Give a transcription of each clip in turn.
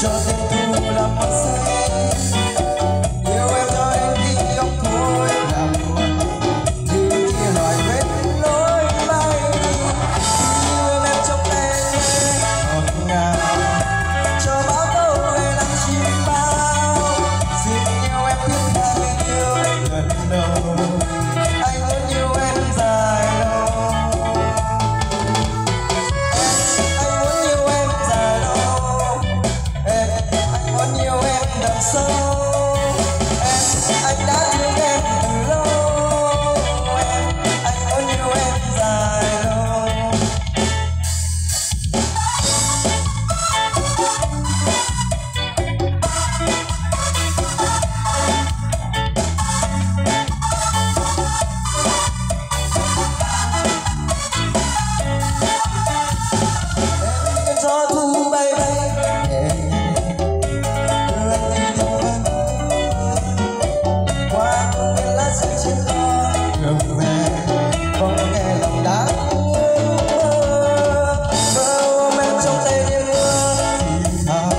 cho tình thu làm mất say. Yêu em cho đến khi không thôi làm buồn, thì chia hỏi quên lối bay. Yêu em trong tay ngọt ngào, cho bao câu về lắng chim bao. Xin yêu em biết ta người yêu lần đầu, anh muốn yêu em dài lâu. Anh muốn yêu em dài lâu, anh muốn yêu em đậm sâu. Anh đã thương em từ lâu, anh muốn yêu em dài lâu. Gió thu bay bay nhẹ nhẹ, đưa anh đi đâu vắng qua những lá rơi trên cỏ đường về, không nghe lòng đã mơ ôm em trong tay những mưa thì thầm,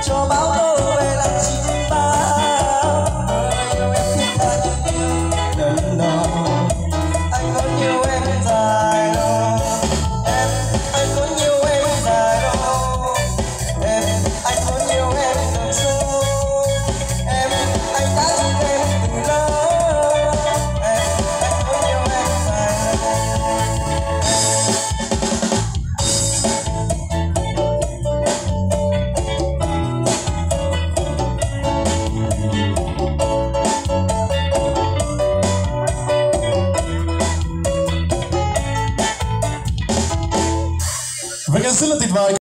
cho bao câu về làm chim bao. Yêu em khi ta như yêu lần đầu, anh muốn yêu em dài lâu. Anh muốn yêu em dài lâu, anh muốn yêu em thật sâu. Anh đã thương em từ lâu, anh muốn yêu em dài lâu. Và rất là tuyệt vời.